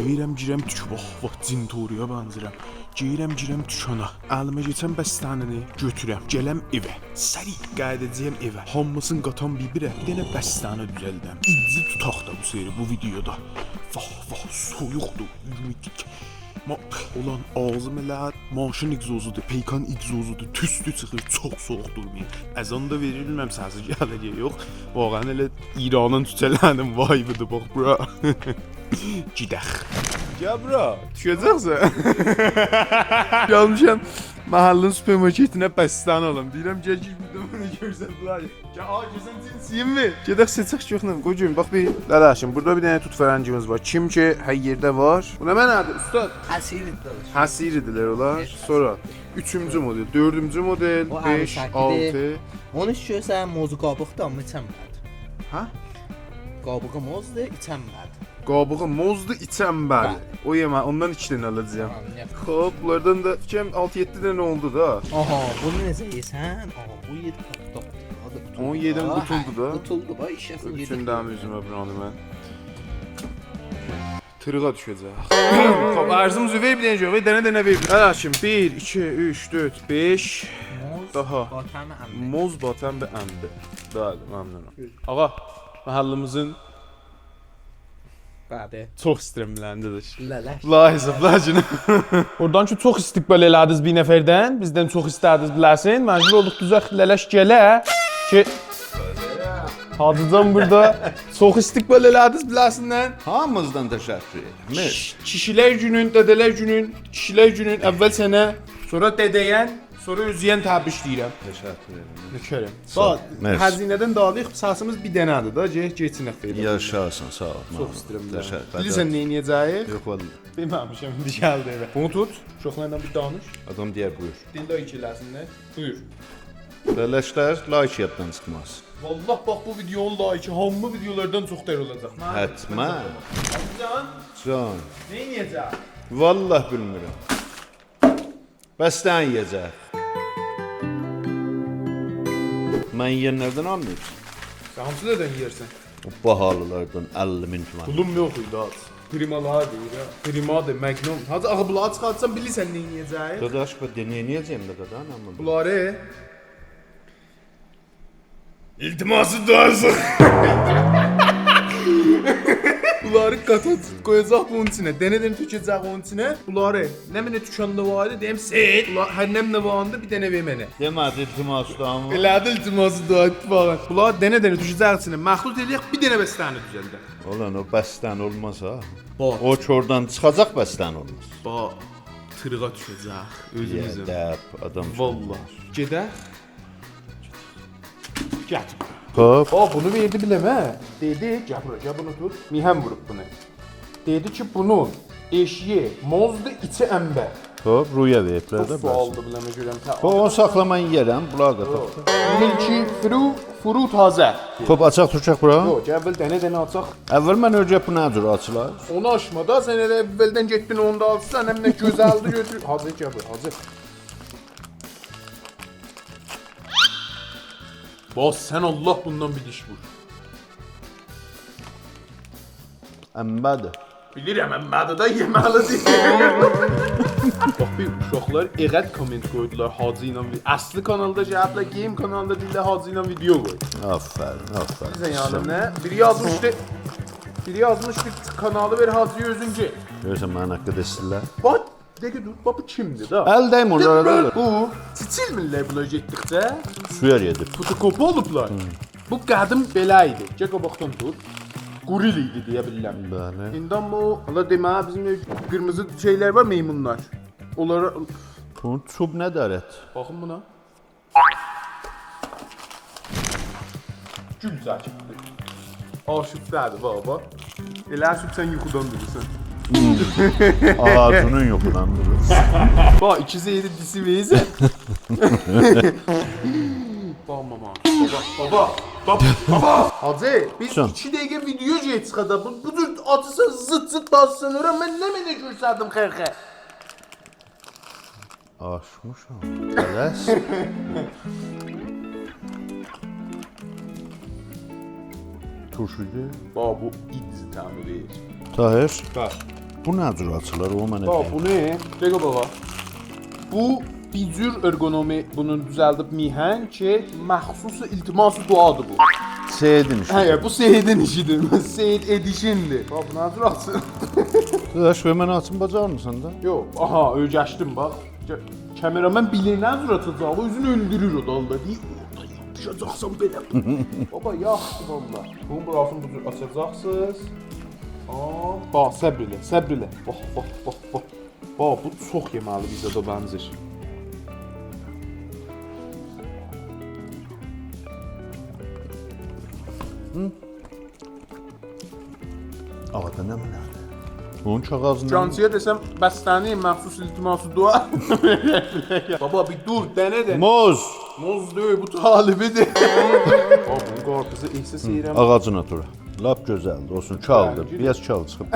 Girəm vah cintoriya bənzərəm. Girəm dükana. Əlimə keçən bəstanəni götürəm. Gələm evə. Səri qayıdacağam evə. Hamısını qatan bir-birə. Bir dənə bəstanə düzəldəm. İzzi tutaq da bu seri bu videoda. Vah soyuqdur. Ulan ağzım elə maşın egzozudur, peykan egzozudur, tüstü çıxır, çox soğuq durmayın. Əzan da verilməm səsi gəlir yox. Vaqəən elə İranın tüçələrinin vibe'ıdır bax bura. Gidək. Gəl bura, düşəcəksən. Gəlmişəm mahallın supermarketinə bəstan alım. Deyirəm gəl burada bunu görsədilər. Gəl ağacın cinsiyim mi? Gedək seçək yoxla. Qocuğum bax bir dadaşım. Burada bir dənə tut fərəncimiz var. Kim ki hər yerdə var. Bu nə mənadır ustad? Həsiridir. Həsiridirlər onlar. Sonra 3-cü model, 4-cü model, 5, 6. Onu istəyirsən mozu qabıqda mı içənməd? Ha? Qabığı mozdur, içənməd. Qabığı mozdur, içənməd. O yemə, ondan 2 dənə alacağam. Xoş, bunlardan da 6-7 dənə oldu da. Aha, bunu necə yesən? Aha, bu 7 pakda. 17 qutuldu da. Qutuldu bax, işəsin 7. Üçündən üzümə buranı mən. Tırığa düşəcək. Xoş, arzumuzu ver bir dənə gör, dənə ver. Həlaşım 1, 2, 3, 4, 5. Daha. Moz batan və əmdi. Bəli, məmnunam. Ağa, məhəllimizin Bəli. çox istəmləndidir. Lələş. La hesablaşın. Oradan ki çox istiqbal elədiniz bir nəfərdən, bizdən çox istədiniz biləsin. Məcbur olduq düzək lələş gələ ki Hacıcan burada çox istiqbal elədiniz biləsinlər. Hamımızdan təşəkkür edirəm. Kişilər günün, dədələr günün, kişilər günün əvvəl sənə, sonra dədəyən, sonra özüyən təbrik deyirəm. Təşəkkür edirəm. Nökərim. Sağ ol. Mersi. Xəzinədən dağılıq, sasımız bir dənədir da, keçinək xeyir. Yaşasın, sağ ol. Çox istəyirəm. Təşəkkür. Bilirsən nə edəcəyik? Yox vallahi. Bilməmişəm, indi gəldi evə. Bunu tut, uşaqlarla bir danış. Adam deyər buyur. Dildə ikiləsinlər. Buyur. Lələşlər like yaddan çıxmaz. Vallah bax bu videonun laiki hamı videolardan çox dəyər olacaq. Hətmən. Can, Can. nə edəcək? Vallah bilmirəm. Bəsdən yeyəcək. Mən yeyənlərdən almıyorsun. Sən hamısı nədən yeyirsən? O bahalılardan 50.000 tuman. Pulum yox idi az. Primalar deyir ya. Primadır, Magnum. Hacı ağı bunları çıxartsan bilirsən nə edəcək? Dadaş bu deneyəcəyim də qadan amma. Bunları İltiması duarsın. Bunları qatat qoyacaq bunun içinə. Dənə-dənə tökəcək onun içinə. Bunları nə mənə tükanda var idi, deyim set. Hər nəmlə varında bir dənə ver mənə. Demədi iltimasdan. Elədi iltiması dua ittifaqən. Bunları dənə-dənə tökəcək içinə. Məxlut eləyək bir dənə bəstəni düzəldək. Olan o bəsdən olmaz ha. Bax. O çordan çıxacaq bəsdən olmaz. Bax, tırığa düşəcək özümüzün. Yədəb adam. Vallahi. Gedək. Gətir. Hop. Bunu verdi biləmə. Dedi, gəl bunu tut. Mihem vurub bunu. Dedi ki, bunun eşiyi, mozdu, içi əmbər. Hop, ruya veriblər də Su aldı biləmə görəm. Bu onu saxlamayın yeyərəm, bulağa qataq. Milki, furu tazə. Hop, açaq tutacaq bura. Yox, əvvəl dənə açaq. Əvvəl mən öyrət bu nə cür açılar? Onu açmada, sən elə əvvəldən getdin, onu da alırsan, həm nə gözəldi götür. Hacı gəl, hacı. Bax, sən Allah bundan bir diş vur. Əmbədir. Bilirəm, əmmədə də yeməlidir. Bax, bir uşaqlar eğət komment qoydular Hacı ilə. Əsli kanalda cəhətlə, game kanalda deyirlər Hacı ilə video qoy. Aferin, aferin. Bizə yanım nə? Biri yazmışdı kanalı ver Hacı'ya özünce. Görürsən mənə haqqı desinlər. Bax, dəqiq dur, bax bu kimdir da? Əldəyim onlara da. Bu, çiçilmirlər bunlar getdikcə. Suya yedir. Fotokopi olublar. Bu qədim belə idi. Gəl qabaqdan tut. Goril idi deyə bilirəm. Bəli. İndi amma Allah demə, bizim qırmızı şeylər var, meymunlar. Onlara Bunun çub nə dərət? baxın buna. Gül zakitdir. Aşıqdadır baba. Elə süb sən yuxudan durursan. Ağacının yoxudan durur. Bax, 207 disi veysə. Bax mama. Baba. Hacı, biz Can. 2 dəqiqə video çıxada. Bu cür acısa zıt bassın ora. Mən nə mənə görsədim xərxə. Aşmışam.Ələs. Turşucu. Bax, bu idzi təmi verir. Tahir. Bax. Bu nə cür açılır, o mənə Bax, deyil. bu ne? Dəqiqə bax. Bu bir cür ergonomi bunun düzəldib mihen ki, məxsus iltiması duadır bu. Seydin işte. Hə, bu Seyidin işidir. Seyid edişindir. Bax, bu nə cür açılır? Daş və mən açım bacarmısan da. Yox, aha, öyrəşdim bax. Kameraman bilir nə cür atacaq, özünü öldürür o dalda. Deyir, orada yapışacaqsan belə. Baba, yaxşı valla. Bunun burasını bu cür açacaqsınız. Bax, səbr elə, səbr elə. Bax, bax, bax, bax. Bax, bu çox yeməli bizə də bənzər. Ağda nə mənədir? Onun kağızını... Cansıya desəm, bəstəni məxsus iltiması dua. Baba, bir dur, dənə də. Moz! Moz deyil, bu talibidir. Bax, bunun qarpızı ehsas edirəm. Ağacına tura. Lap gözəldir, olsun, çaldır. Bence de. Biraz çal çıxıb.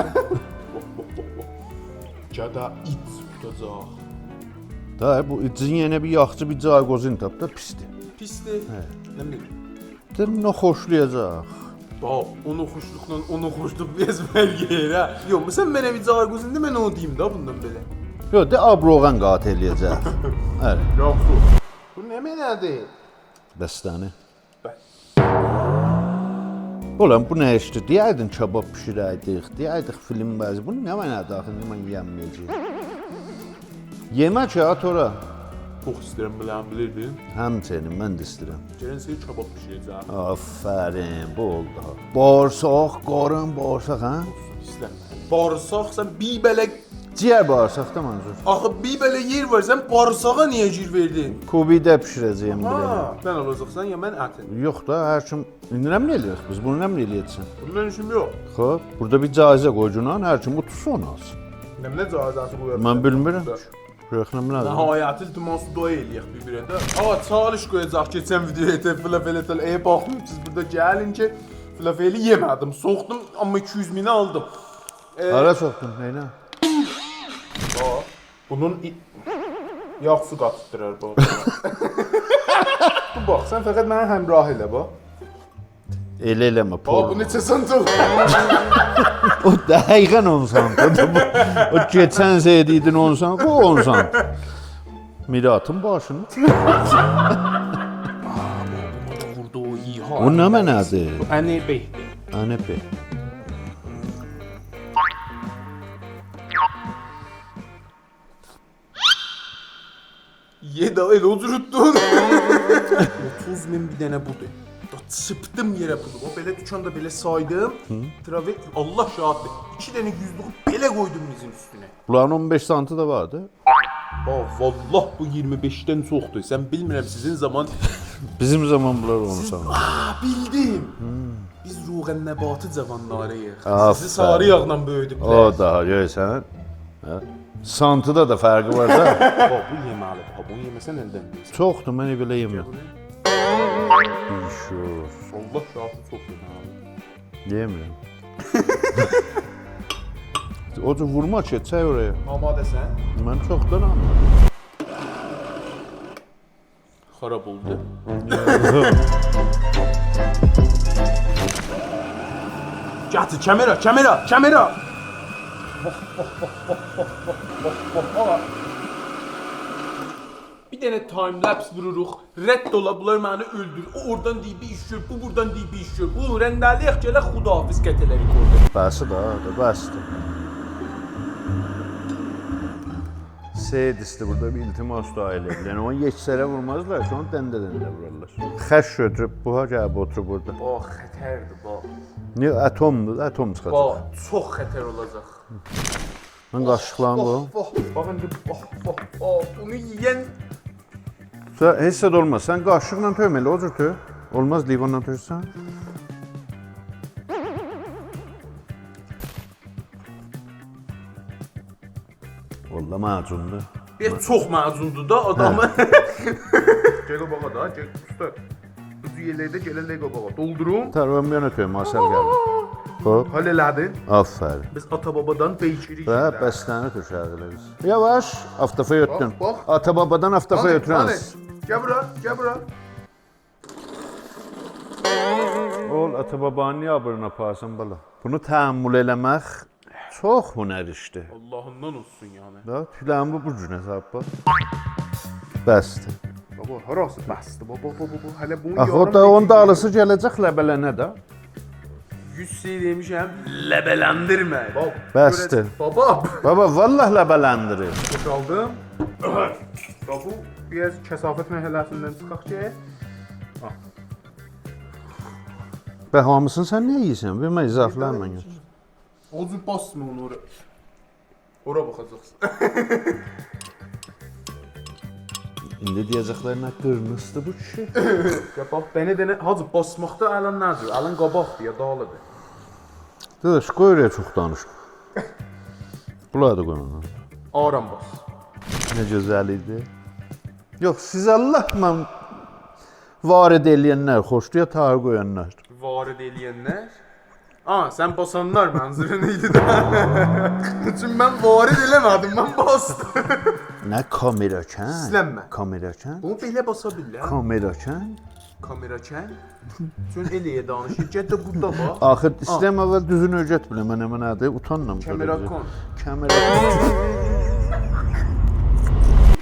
Cada it tutacaq. Da, bu icin yenə bir yaxçı, bir cayqozin tap da pisdir. Pisdir. Nə bilim. Dedim, nə xoşlayacaq. Bax, onu xoşluqla, onu xoşluq bezmər yer, hə. Yox, sən mənə bir cayqozindi, mən onu deyim da bundan belə. Yox, de abroğan qat eləyəcək. Əli, Yoxdur. Bu nə mənədir? bəstəni. Bəs. Ulan, bu nə işdir? Deyəydin kebab pişirəydik, deyəydik film bəzi. Bu nə mənədir axı, mən yiyəməyəcəyim. Yemək ya, at ora. Çox istəyirəm bilirdin. Həmçinin, mən də istəyirəm. Gələn səni kebab pişirəcəm. Aferin, bu oldu ha. Bağırsaq, qarın bağırsaq, hə? İstəmirəm. Bağırsaq, sən bir belə... Ciyər bağırsaq da mənzur. Axı bir belə yer var, sən bağırsağa niyə gir verdin? Kubidə pişirəcəyim biləm. Ha, sən alacaqsan ya mən ətin. Yox da, hər kim... İndi nə mi eləyirik biz? Bunu nə mi eləyəcəksən? Bundan işim yox. Xoş, burada bir caizə qoycunan, hər kim bu tutsa onu alsın. Nə cazası qoyarsan? Mən bilmirəm. Röxnəm nədir? Nəhayət iltiması dua eləyək bir-birində. Ağa, çalış qoyacaq keçən videoya falafel eye baxdım siz burada gəlin ki, falafeli yemədim, soxdum amma 200 mini aldım. Hara soxdun, neynə? Bax, bunun yağ su qatdırar bu. Bu bax, sən fəqət mənə həmrah elə bax. Elə eləmə, Bax, por. bu neçə santıq? O dəqiqən 10 sant. O keçən zeydiydin 10 sant, bu 10 sant. Miratın başını. Vurdu o iyi ha. O nə mənədir? Əni beydir. Ənəbi. Ye da elə ucurutdun. 30 min bir dənə budur. Da çıptım yerə pulu. O belə dükkanda belə saydım. Travel Allah şahiddir. 2 dənə yüzlüğü belə qoydum bizim üstünə. Bunların 15 santı da vardı. Bax, vallah bu 25-dən çoxdur. Sən bilmirəm sizin zaman... Bizim zaman bunlar 10 sant. Bildim. Biz ruğən nəbatı cavanlarıyıq. Aferin. Sizi sarı yağla böyüdüblər. O daha görsən. Hə? Santıda da fərqi var da. Bax, bu yeməli. Bax, bunu yeməsən əldən deyirsən. Çoxdur, mən belə yemirəm. Şur. Allah şahidi çox yeməli. Yemirəm. O cür vurma ki, çay oraya. Amadəsən? Mən çoxdan anladım. Xarab oldu. Gətir, kamera! Bir dənə time-lapse vururuq, rədd ola, bunlar məni öldür. O oradan deyib bir iş gör, bu buradan deyib bir iş gör. Bu rəndəliyək gələ xudahafiz qətələri qoydu. Bəsi da, bəsdir. Seyid isti burada bir iltimas dua eləyir. Yəni onu yeksərə vurmazlar ki, onu dəndə vurarlar. Xəş götürüb buha gəlib oturub burada. Bax, xətərdir, bax. Niyə atomdur, atom çıxacaq. Bax, çox xətər olacaq. Mən qaşıqlarını qoyum. Bax, indi bax, bunu yeyən... Sən heç də olmaz. Sən qaşıqla töyməli, o cür töy. Olmaz, livanla töysən. Valla macundur. Çox macundur da adamı. Gəl baxa da, gəl usta. Bu yerlərdə gələn ləqə baxa. Doldurum. Tərvəm yana töy, masal gəldi. Hop, Hal elədin. aferin. Biz ata-babadan beyçirik. Və bəstəni töşərdilə biz. Yavaş, aftafa ötdün. Bax. Ata-babadan aftafa ötürəniz. Gəl bura, gəl bura. Ol, ata-babanın niyə abırına aparsan bala? Bunu təhammül eləmək Çox hünər işdir. Allahından olsun yəni. Da filan bu cünə sappa. Bəsdir. Baba, harası bəsdir? Baba, hələ bunu Axı o da onun dalısı gələcək ləbələnə də. 100 şey demişəm, ləbələndirmə. Bəsdir. Baba, Baba vallah ləbələndirir. boşaldım. Bu biraz kəsafət mərhələsindən çıxaq ki. Bə hamısını sən nə yeyirsən? Vermə izaflarla götür. Ağzı basma onu ora. Ora baxacaqsın. İndi deyəcəklər nə qırmızıdır bu kişi. Ya bax, dənə hacı basmaqda əlin nədir? Əlin qabaqdır ya dağlıdır. Dadaş qoy oraya çox danışma. Bunları da qoyma. Aram bas. Nə gözəl idi. Yox, siz Allahla varid eləyənlər xoşdur ya tar qoyanlar. Varid eləyənlər. Sən basanlar mənzilin idi də. Çünki mən varid eləmədim, mən bastım. Nə kamerakən? Sizlənmə. Kamerakən? Bunu belə basa bilər. Kamerakən? Kamerakən. Çün eləyə danışır. Gədə burada bax. Axır istəyəm əvvəl düzünü öyrət bilə mənə nədir? Utanmam. Kamerakon. Kamerakon.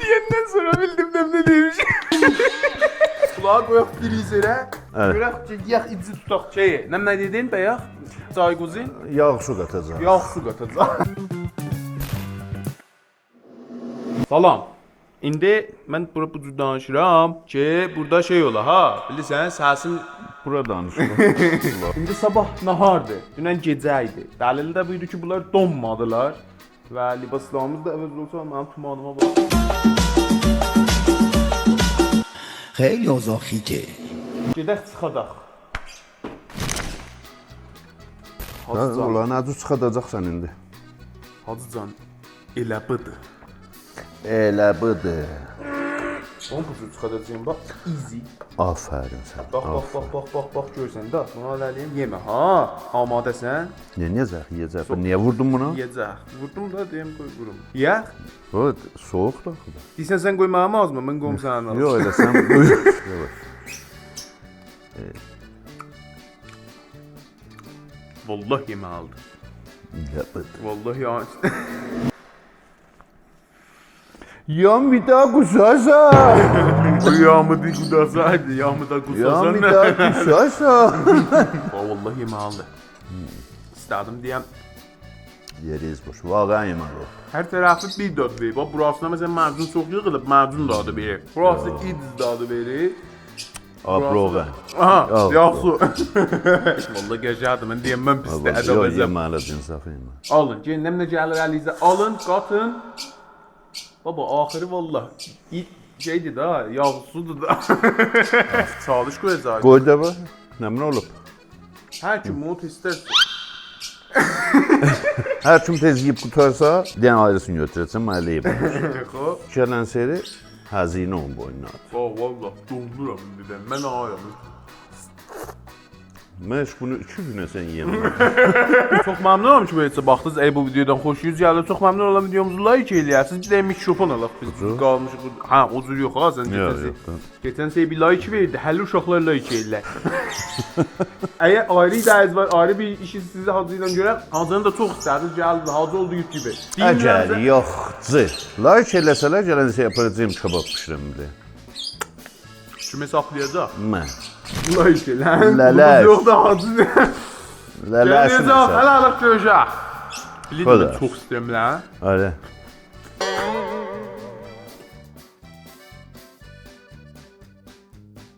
Deyəndən sonra bildim nə demiş. Kulağa qoyaq frizerə. Evet. Görək ki, yağ izi tutaq şey. Nə dedin bayaq? Cayguzin. Yağ su qatacaq. Yağ su qatacaq. Salam. İndi mən bura bu cür danışıram ki, burada şey ola ha. Bilirsən, səsim Bura danışma. İndi sabah nahardır. Dünən gecə idi. Dəlili də buydu ki, bunlar donmadılar. Və libaslarımız da əvəz olsa mənim tumanıma bax. خیلی اوضاع خیته. Gedək çıxadaq. Hacıcan, Ulan acı çıxadacaqsan indi. Hacıcan, elə budur. Elə budur. Onu bu cür çıxadacağım, bax, easy. Afərin sən. Bax, görsən də, bunu aləliyəm, yemə, ha, amadəsən, Yeyəcək, yeyəcək. Niyə vurdun bunu? yiyəcək. Vurdum da, deyəm, qoy, vurum. Yiyək? O soyuqdur axı. Deyirsən, sən qoymağım azmı, mən qoyum sənin az. Yox, elə sən buyur. Yox. Vallahi yeməlidir. Elə budur. Vallahi ya. Yan bir daha qusarsan. Bu yağmıdı qudasaydı, yağmıda Yan qusasan bir nə? daha qusarsan. Vallahi yeməlidir. İstədim deyəm, Yeriz boş. Vaqəən yeməli. hər tərəfi bir dad verir. Bax, burasına məsələn macun çox yığılıb, macun dadı verir. Burası id dadı verir. Abroğa. Aha, Al. yaxşı. Vallahi gecədir, mən deyəm, mən pisdə Yox, ədəbəcəm. yeməli insaf yeməli. Alın, gəlin, nə gəlir əlinizə, alın, qatın. Baba, axırı vallahi id şeydir da, yağsudur da. Çalış qoyacaq. Qoy da bax. Nəmin olub? Hər kim onu istərsə. Hər kim tez yeyib qutarsa, deyən ayrısını götürəcəm, mən elə yeyib. Xoş. Gələn seri həzinə onun boynuna. Vallahi donduram indi mən ayam. Mən heç bunu 2 günə sən yeyəməm. Çox məmnunam ki, böyləcə baxdınız. Ey bu videodan xoşunuz gəldi. Çox məmnun olam videomuzu like eləyərsiniz. Bir də mikrofon alaq biz qalmışıq. Ha, o cür yox ha, sən keçən. Keçən şey bir like verdi. Hələ uşaqlar like eləyirlər. Əgər ayrı dərz var, ayrı bir işi sizi Hacı ilə görəm. Hacını da çox istərdiniz, gəldi. Hacı oldu YouTube. Əcəl yoxdur. Like eləsələr gələn şey yapacağım kebab bişirəmdir. Kim hesablayacaq? Mən. Like elə. Lələş. Yox da Hacı. Lələşin Gələcək, hələ alaq görəcək. Kadar. Bilirəm, çox istəyirəm lan. Öyle.